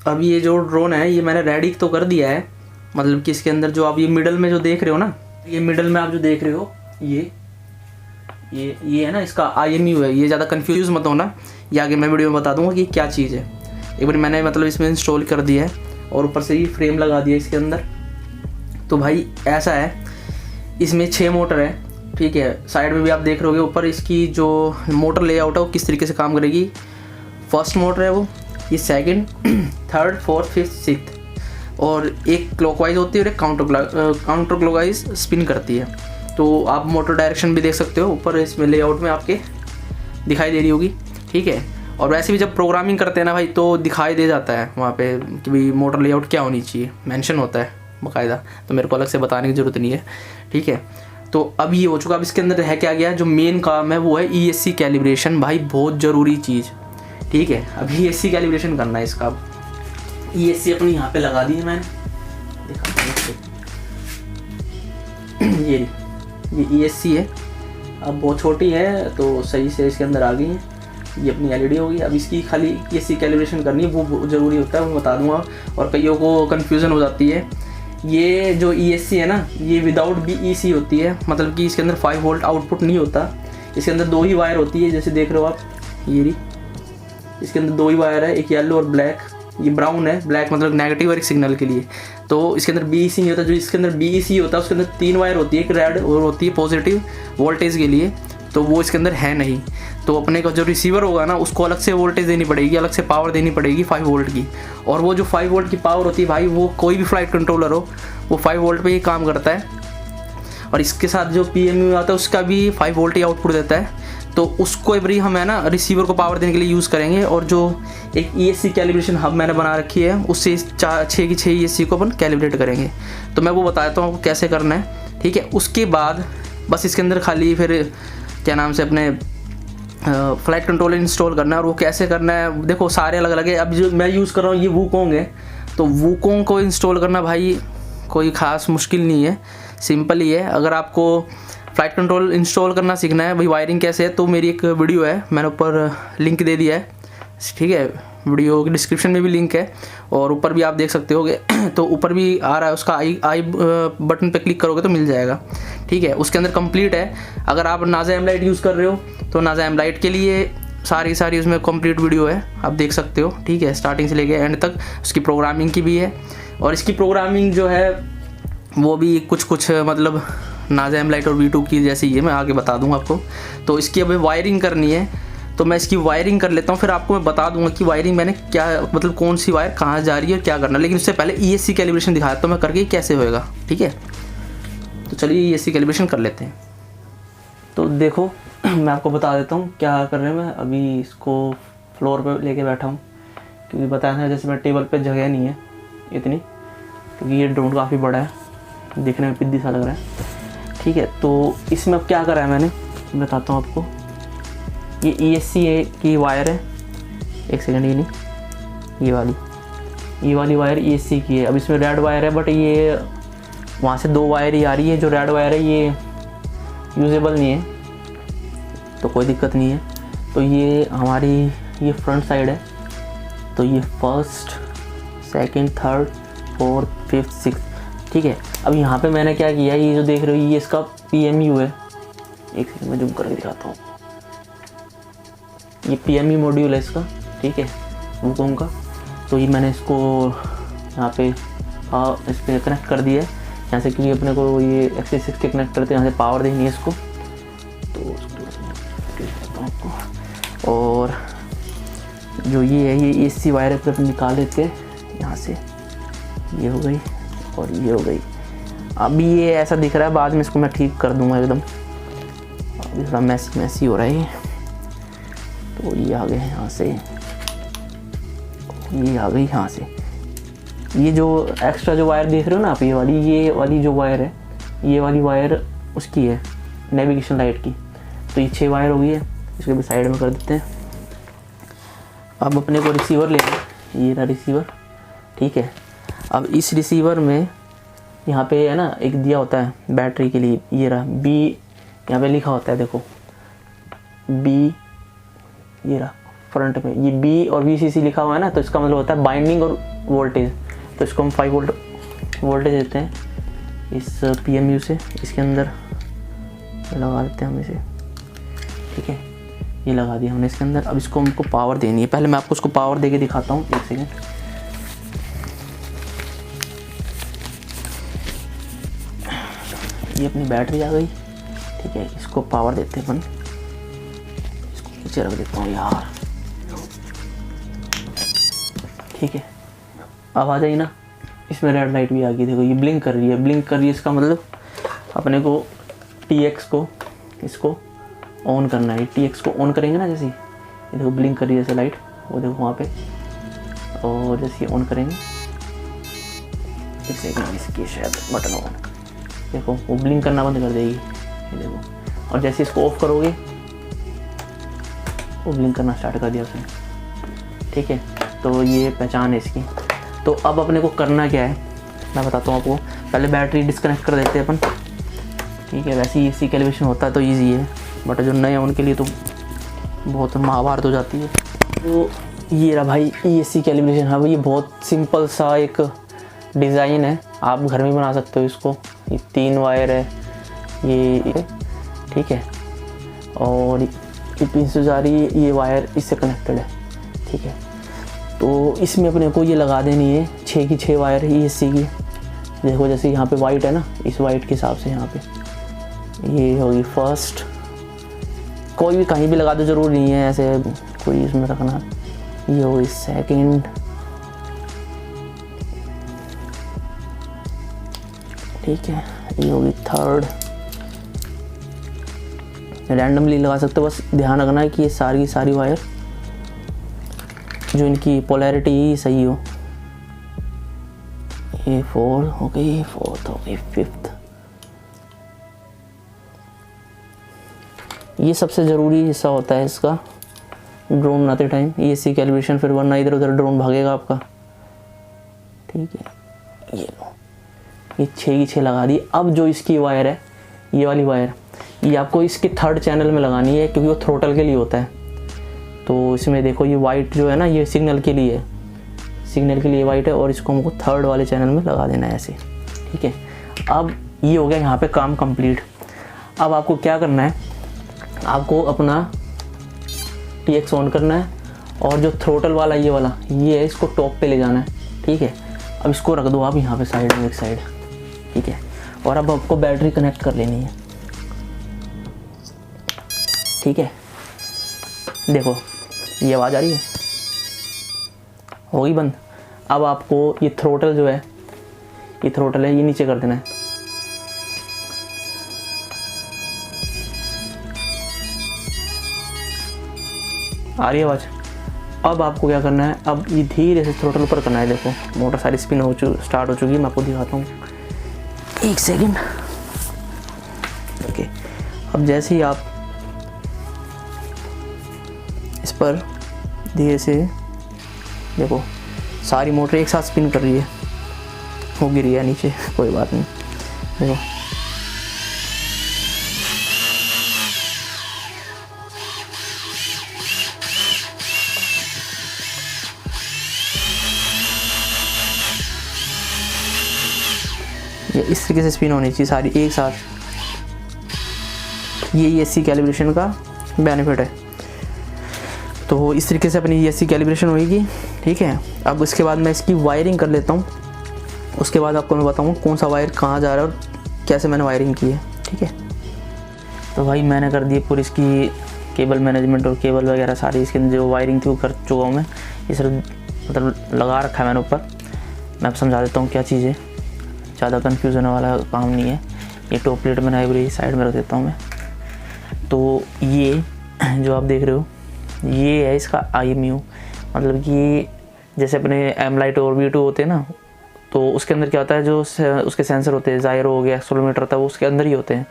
अब ये जो ड्रोन है ये मैंने रेडी तो कर दिया है, मतलब कि इसके अंदर जो आप ये मिडल में जो देख रहे हो ना, ये मिडल में आप जो देख रहे हो ये है ना, इसका IMU है। ये ज़्यादा कंफ्यूज मत होना, ये आगे मैं वीडियो में बता दूंगा कि क्या चीज़ है। एक बार मैंने मतलब इसमें इंस्टॉल कर दिया है और ऊपर से ये फ्रेम लगा दिया इसके अंदर। तो भाई ऐसा है, इसमें 6 मोटर है, ठीक है। साइड में भी आप देख रहे होगे ऊपर इसकी जो मोटर लेआउट है वो किस तरीके से काम करेगी। फर्स्ट मोटर है वो, ये second, third, fourth, fifth, sixth, और एक क्लॉकवाइज होती है और एक काउंटर क्लॉकवाइज स्पिन करती है। तो आप मोटर डायरेक्शन भी देख सकते हो, ऊपर इसमें लेआउट में आपके दिखाई दे रही होगी, ठीक है। और वैसे भी जब प्रोग्रामिंग करते हैं ना भाई तो दिखाई दे जाता है वहाँ पे कि भाई मोटर लेआउट क्या होनी चाहिए, मेंशन होता है बाकायदा, तो मेरे को अलग से बताने की ज़रूरत नहीं है, ठीक है। तो अब ये हो चुका। अब इसके अंदर है क्या गया, जो मेन काम है वो है ESC कैलिब्रेशन, भाई बहुत ज़रूरी चीज़, ठीक है। अब ESC कैलिब्रेशन करना है इसका। अब ESC अपनी यहाँ पे लगा दी है मैंने, ये ESC है। अब बहुत छोटी है तो सही से इसके अंदर आ गई है, ये अपनी LED होगी। अब इसकी खाली ESC कैलिब्रेशन करनी है, वो ज़रूरी होता है, वो बता दूंगा। और कईयों को कन्फ्यूज़न हो जाती है, ये जो ESC है ना ये विदाउट BEC होती है, मतलब कि इसके अंदर 5 वोल्ट आउटपुट नहीं होता। इसके अंदर 2 ही वायर होती है, जैसे देख रहे हो आप, ये रही, इसके अंदर 2 ही वायर है, एक येलो और ब्लैक। ये ब्राउन है, ब्लैक मतलब नेगेटिव और एक सिग्नल के लिए। तो इसके अंदर BEC नहीं होता। जो इसके अंदर BEC होता है उसके अंदर 3 वायर होती है, एक रेड और होती है पॉजिटिव वोल्टेज के लिए, तो वो इसके अंदर है नहीं। तो अपने का जो रिसीवर होगा ना उसको अलग से वोल्टेज देनी पड़ेगी, अलग से पावर देनी पड़ेगी 5 वोल्ट की। और वो जो 5 वोल्ट की पावर होती है भाई, वो कोई भी फ्लाइट कंट्रोलर हो वो 5 वोल्ट पे ही काम करता है। और इसके साथ जो PMU आता है उसका भी 5 वोल्ट ही आउटपुट देता है। तो उसको एवरी हम है ना रिसीवर को पावर देने के लिए यूज़ करेंगे। और जो एक ESC कैलिब्रेशन हब मैंने बना रखी है उससे 6 की 6 ESC को अपन कैलिब्रेट करेंगे। तो मैं वो बता देता हूँ आपको कैसे करना है, ठीक है। उसके बाद बस इसके अंदर खाली फिर क्या नाम से अपने फ्लाइट कंट्रोलर इंस्टॉल करना है। और वो कैसे करना है देखो, सारे अलग अलग है। अब जो मैं यूज़ कर रहा हूँ ये वूकोंग है, तो वूकोंग को इंस्टॉल करना भाई कोई ख़ास मुश्किल नहीं है, सिंपल ही है। अगर आपको फ्लाइट कंट्रोल इंस्टॉल करना सीखना है भाई, वायरिंग कैसे है, तो मेरी एक वीडियो है, मैंने ऊपर लिंक दे दिया है, ठीक है। वीडियो की डिस्क्रिप्शन में भी लिंक है और ऊपर भी आप देख सकते होगे। तो ऊपर भी आ रहा है, उसका आई बटन पे क्लिक करोगे तो मिल जाएगा, ठीक है। उसके अंदर कंप्लीट है। अगर आप नाज़ा एमलाइट यूज़ कर रहे हो तो नाज़ा एमलाइट के लिए सारी उसमें कंप्लीट वीडियो है, आप देख सकते हो, ठीक है। स्टार्टिंग से लेके एंड तक उसकी प्रोग्रामिंग की भी है। और इसकी प्रोग्रामिंग जो है वो भी कुछ मतलब नाज़ा एमलाइट और V2 की जैसी ही है, मैं आगे बता दूंगा आपको। तो इसकी अभी वायरिंग करनी है, तो मैं इसकी वायरिंग कर लेता हूँ, फिर आपको मैं बता दूंगा कि वायरिंग मैंने क्या मतलब कौन सी वायर कहाँ जा रही है और क्या करना है। लेकिन उससे पहले ESC कैलिब्रेशन दिखाता हूँ मैं करके कैसे होएगा, ठीक है। तो चलिए ESC कैलिब्रेशन कर लेते हैं। तो देखो मैं आपको बता देता हूँ क्या कर रहे हैं। मैं अभी इसको फ्लोर पर लेके बैठा हूँ, क्योंकि बताया था जैसे मेरे टेबल पर जगह नहीं है इतनी, क्योंकि ये ड्रोन काफ़ी बड़ा है, देखने में पिद्दी सा लग रहा है, ठीक है। तो इसमें अब क्या करा है मैंने बताता हूँ आपको। ये ESC की वायर है, एक सेकंड, ये नहीं, ये वाली वायर ESC की है। अब इसमें रेड वायर है, बट ये वहाँ से 2 वायर ही आ रही है। जो रेड वायर है ये यूजेबल नहीं है, तो कोई दिक्कत नहीं है। तो ये हमारी ये फ्रंट साइड है, तो ये first, second, third, fourth, fifth, sixth, ठीक है। अब यहाँ पे मैंने क्या किया, ये जो देख रहे हो ये इसका PMU है, एक सेकंड में जूम करके दिखाता हूँ। ये PMU मॉड्यूल है इसका, ठीक है, वूकोंग का। तो ये मैंने इसको यहाँ पे इस पर कनेक्ट कर दिया है यहाँ से, क्योंकि अपने को ये X6 के कनेक्ट करते हैं, यहाँ से पावर देनी है इसको। तो आपको, और जो ये है ये ESC वायर पर अपन निकाल लेते हैं यहाँ से, ये हो गई और ये हो गई। अभी ये ऐसा दिख रहा है, बाद में इसको मैं ठीक कर दूंगा एकदम, अभी थोड़ा मैसी हो रहा है ये। तो ये आ गए यहाँ से, ये आ गई यहाँ से। ये जो एक्स्ट्रा जो वायर देख रहे हो ना आप, ये वाली जो वायर है, ये वाली वायर उसकी है नेविगेशन लाइट की। तो ये 6 वायर हो गई है, इसको भी साइड में कर देते हैं। अब अपने को रिसीवर लेना है, ये रहा रिसीवर, ठीक है। अब इस रिसीवर में यहाँ पे है ना एक दिया होता है बैटरी के लिए, ये रहा B, यहाँ पे लिखा होता है देखो B, ये रहा फ्रंट में ये B और VCC लिखा हुआ है ना, तो इसका मतलब होता है बाइंडिंग और वोल्टेज, तो इसको हम 5 वोल्ट वोल्टेज देते हैं इस PMU से, इसके अंदर लगा देते हैं हम इसे, ठीक है, ये लगा दिया हमने इसके अंदर। अब इसको हमको पावर देनी है, पहले मैं आपको उसको पावर दे के दिखाता हूँ, 1 सेकेंड। ये अपनी बैटरी आ गई, ठीक है, इसको पावर देते हैं अपन, इसको नीचे रख देता हूँ यार, ठीक है। अब आ जाइए ना, इसमें रेड लाइट भी आ गई, देखो ये ब्लिंक कर रही है, ब्लिंक कर रही है, इसका मतलब अपने को TX को इसको ऑन करना है। TX को ऑन करेंगे ना, जैसे ये देखो ब्लिंक कर रही है जैसे लाइट, वो देखो वहाँ पे, और जैसे ऑन करेंगे, एक सेकंड, इसकी शायद बटन ऑन, देखो वो ब्लिंक करना बंद कर देगी, ये देखो। और जैसे इसको ऑफ करोगे, वो ब्लिंक करना स्टार्ट कर दिया उसने, ठीक है। तो ये पहचान है इसकी। तो अब अपने को करना क्या है, मैं बताता हूँ आपको। पहले बैटरी डिस्कनेक्ट कर देते हैं अपन, ठीक है। वैसे ही AC कैलिब्रेशन होता है तो ईजी है, बट जो नए हैं उनके लिए तो बहुत महाभारत हो जाती है। तो ये रहा भाई AC कैलिब्रेशन। हाँ भाई, ये बहुत सिंपल सा एक डिज़ाइन है, आप घर में बना सकते हो इसको। ये 3 वायर है ये, ठीक है, और ये पिन से जा रही है, ये वायर इससे कनेक्टेड है, ठीक है। तो इसमें अपने को ये लगा देनी है 6 की 6 वायर AC की। देखो जैसे यहाँ पे वाइट है ना, इस वाइट के हिसाब से यहाँ पे ये होगी फर्स्ट, कोई भी कहीं भी लगा दो, ज़रूरी नहीं है ऐसे कोई इसमें रखना। ये होगी सेकंड, ठीक है, ये होगी थर्ड। रैंडमली लगा सकते हो, बस ध्यान रखना है कि ये सारी की सारी वायर जो इनकी पोलैरिटी सही हो। ये 4 हो गई, 4th हो गई, 5th। ये सबसे ज़रूरी हिस्सा होता है इसका ड्रोन बनाते टाइम, AC कैलिब्रेशन, फिर वरना इधर उधर ड्रोन भागेगा आपका, ठीक है। ये लो, ये 6 की 6 लगा दी। अब जो इसकी वायर है, ये वाली वायर, ये आपको इसके 3rd चैनल में लगानी है, क्योंकि वो थ्रोटल के लिए होता है। तो इसमें देखो ये वाइट जो है ना, ये सिग्नल के लिए है, सिग्नल के लिए वाइट है, और इसको हमको 3rd वाले चैनल में लगा देना है ऐसे, ठीक है। अब ये हो गया यहाँ पे काम कंप्लीट। अब आपको क्या करना है, आपको अपना TX ऑन करना है, और जो थ्रोटल वाला ये वाला ये है, इसको टॉप पे ले जाना है, ठीक है। अब इसको रख दो आप यहाँ पे साइड में, एक साइड, ठीक है। और अब आपको बैटरी कनेक्ट कर लेनी है, ठीक है। देखो ये आवाज़ आ रही है, होगी बंद। अब आपको ये थ्रोटल जो है, ये थ्रोटल है, ये नीचे कर देना है, आ रही है आवाज़। अब आपको क्या करना है, अब ये धीरे से थ्रोटल ऊपर करना है। देखो मोटर सारी स्पिन स्टार्ट हो चुकी है, मैं आपको दिखाता हूँ, 1 सेकेंड, ओके। अब जैसे ही आप इस पर धीरे से, देखो सारी मोटर एक साथ स्पिन कर रही है, हो गिरी है नीचे, कोई बात नहीं, देखो ये इस तरीके से स्पिन होनी चाहिए सारी एक साथ। ये AC कैलिब्रेशन का बेनिफिट है। तो इस तरीके से अपनी AC कैलिब्रेशन होगी, ठीक है। अब उसके बाद मैं इसकी वायरिंग कर लेता हूँ, उसके बाद आपको मैं बताऊँगा कौन सा वायर कहाँ जा रहा है और कैसे मैंने वायरिंग की है, ठीक है। तो भाई मैंने कर दी पूरी इसकी केबल मैनेजमेंट और केबल वगैरह सारी इसके जो वायरिंग थी वो कर चुका हूँ मैं। ये सिर्फ मतलब लगा रखा है मैंने ऊपर। मैं अब समझा देता हूँ क्या चीज़ है, ज़्यादा कन्फ्यूज़ होने वाला काम नहीं है। ये टॉप प्लेट मैंने पूरी साइड में रख देता हूँ मैं। तो ये जो आप देख रहे हो ये है इसका IMU, मतलब कि जैसे अपने एमलाइट और V2 होते हैं ना, तो उसके अंदर क्या होता है, जो उसके सेंसर होते हैं, जायरो हो गया, एक्सेलेरोमीटर होता है, वो उसके अंदर ही होते हैं।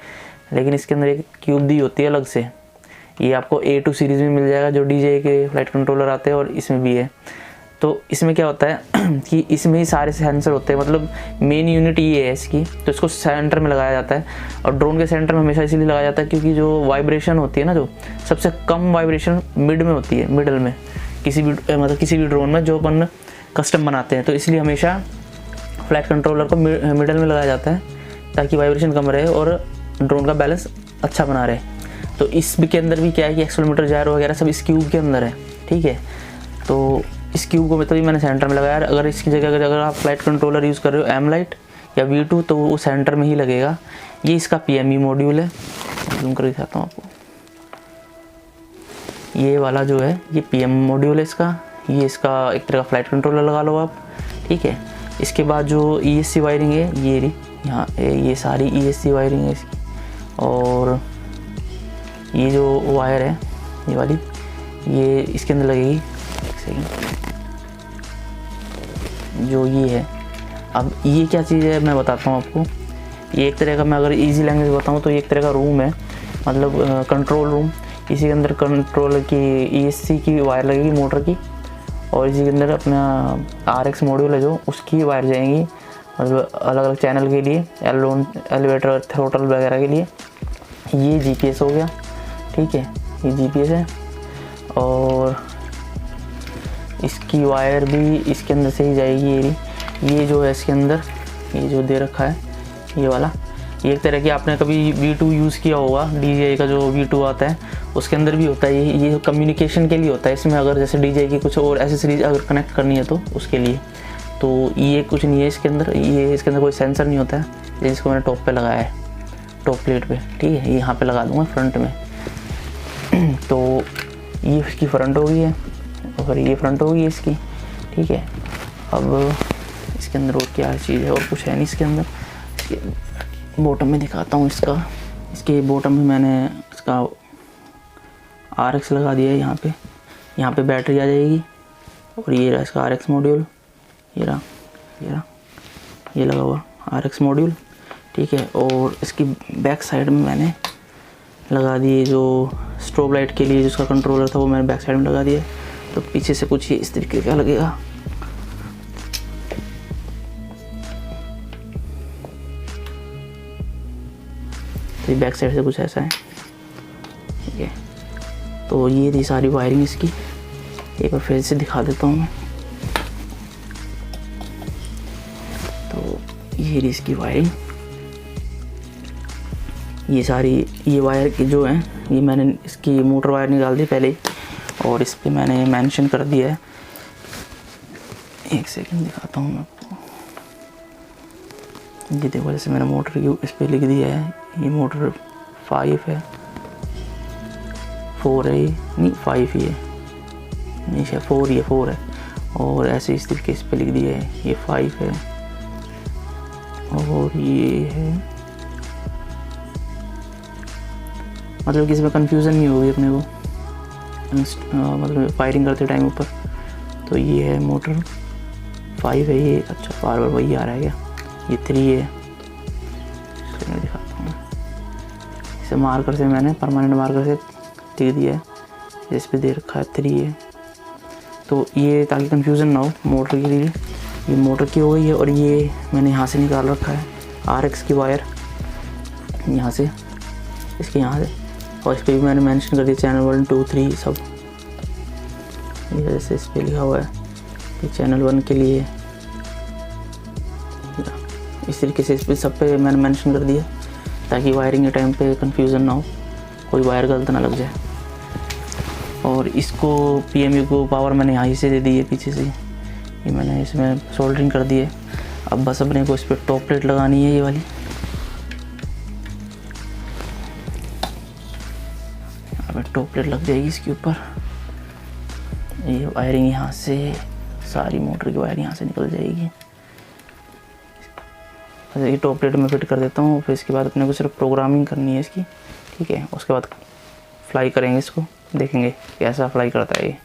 लेकिन इसके अंदर एक क्यूब दी होती है अलग से। ये आपको A2 सीरीज़ में मिल जाएगा, जो DJI के फ्लाइट कंट्रोलर आते हैं, और इसमें भी है। तो इसमें क्या होता है कि इसमें ही सारे सेंसर होते हैं, मतलब मेन यूनिट ये है इसकी। तो इसको सेंटर में लगाया जाता है, और ड्रोन के सेंटर में हमेशा इसीलिए लगाया जाता है क्योंकि जो वाइब्रेशन होती है ना, जो सबसे कम वाइब्रेशन मिड में होती है, मिडल में किसी भी ड्रोन में जो अपन कस्टम बनाते हैं, तो इसलिए हमेशा फ्लाइट कंट्रोलर को मिडल में लगाया जाता है ताकि वाइब्रेशन कम रहे और ड्रोन का बैलेंस अच्छा बना रहे। तो इस के अंदर भी क्या है कि एक्सेलेरोमीटर, जायरो वगैरह सब इस क्यूब के अंदर है, ठीक है। तो इस क्यूब को मतलब मैंने सेंटर में लगाया। अगर इसकी जगह अगर आप फ्लाइट कंट्रोलर यूज़ कर रहे हो एमलाइट या V2 तो वो सेंटर में ही लगेगा। ये इसका PME मॉड्यूल है, जूम कर दिखाता हूँ आपको। ये वाला जो है ये PM मॉड्यूल है इसका, ये इसका एक तरह का फ्लाइट कंट्रोलर लगा लो आप, ठीक है। इसके बाद जो ESC वायरिंग है ये रही यहाँ, ये सारी ESC वायरिंग है इसकी। और ये जो वायर है ये वाली, ये इसके अंदर लगेगी। एक सेकेंड, जो ये है, अब ये क्या चीज़ है मैं बताता हूँ आपको। ये एक तरह का, मैं अगर इजी लैंग्वेज बताऊँ तो ये एक तरह का रूम है, मतलब कंट्रोल रूम। इसी के अंदर कंट्रोलर की ESC की वायर लगेगी मोटर की, और इसी के अंदर अपना RX मॉड्यूल है जो उसकी वायर जाएंगी, मतलब अलग अलग चैनल के लिए, एलिवेटर, थ्रोटल वगैरह के लिए। ये GPS हो गया, ठीक है, ये GPS है। और इसकी वायर भी इसके अंदर से ही जाएगी। ये जो है इसके अंदर, ये जो दे रखा है ये वाला, ये एक तरह की आपने कभी V2 यूज़ किया होगा, DJI का जो V2 आता है उसके अंदर भी होता है। ये कम्युनिकेशन के लिए होता है। इसमें अगर जैसे DJI की कुछ और एसेसरीज अगर कनेक्ट करनी है तो उसके लिए। तो ये कुछ नहीं है इसके अंदर, ये इसके अंदर कोई सेंसर नहीं होता है। जिसको मैंने टॉप पे लगाया है, टॉप प्लेट पे, ठीक है, यहाँ पे लगा दूँगा फ्रंट में। तो ये इसकी फ्रंट हो गई है और ये फ्रंट हो गई है इसकी, ठीक है। अब इसके अंदर और क्या चीज़ है, और कुछ है नहीं इसके अंदर। इसके बॉटम में दिखाता हूँ इसका। इसके बॉटम में मैंने इसका RX लगा दिया है यहाँ पे बैटरी आ जाएगी। और ये रहा इसका RX मॉड्यूल, ये लगा हुआ RX मॉड्यूल, ठीक है। और इसकी बैक साइड में मैंने लगा दिए जो स्ट्रोब लाइट के लिए जिसका कंट्रोलर था वो मैंने बैक साइड में लगा दिया। तो पीछे से कुछ इस तरीके का लगेगा। तो बैक साइड से कुछ ऐसा है, ठीक है। तो ये थी सारी वायरिंग इसकी। एक बार फिर से दिखा देता हूँ मैं। तो ये रही इसकी वायरिंग। ये सारी ये वायर की जो है, ये मैंने इसकी मोटर वायर निकाल दी पहले, और इस पे मैंने मेंशन कर दिया है। एक सेकंड दिखाता हूँ मैं आपको। ये देखो, जैसे मैंने मोटर की इस पे लिख दिया है, ये मोटर 5 है, 4 है, नहीं 5 ही है, नहीं शायद 4 ही है, 4 है। और ऐसे इस तरीके इस पे लिख दिया है, ये 5 है और ये है, मतलब कि इसमें कंफ्यूजन नहीं होगी अपने को, मतलब फायरिंग करते टाइम ऊपर। तो ये है मोटर 5 है ये। अच्छा, बार बार वही आ रहा है क्या? ये 3 है। तो मैं दिखाता हूँ, इसे मार्कर से मैंने परमानेंट मार्कर से लिख दिया है, जिस पे दे रखा है 3 है। तो ये ताकि कंफ्यूजन ना हो मोटर के लिए, ये मोटर की हो गई है। और ये मैंने यहाँ से निकाल रखा है RX की वायर, यहाँ से, इसके यहाँ से। और इस पर भी मैंने मेंशन कर दिया चैनल 1, 2, 3 सब। ये जैसे इस पर लिखा हुआ है कि चैनल 1 के लिए, इस तरीके से इस पर सब पे मैंने मेंशन कर दिया ताकि वायरिंग के टाइम पे कंफ्यूजन ना हो, कोई वायर गलत ना लग जाए। और इसको PMU को पावर मैंने यहाँ से दे दी है पीछे से, ये मैंने इसमें सोल्डरिंग कर दी है। अब बस अपने को इस पर टॉप प्लेट लगानी है, ये वाली। अब टॉप प्लेट लग जाएगी इसके ऊपर। ये वायरिंग यहाँ से, सारी मोटर की वायर यहाँ से निकल जाएगी। ये टॉप प्लेट में फिट कर देता हूँ। फिर इसके बाद अपने को सिर्फ प्रोग्रामिंग करनी है इसकी, ठीक है। उसके बाद फ्लाई करेंगे इसको, देखेंगे कैसा फ्लाई करता है ये।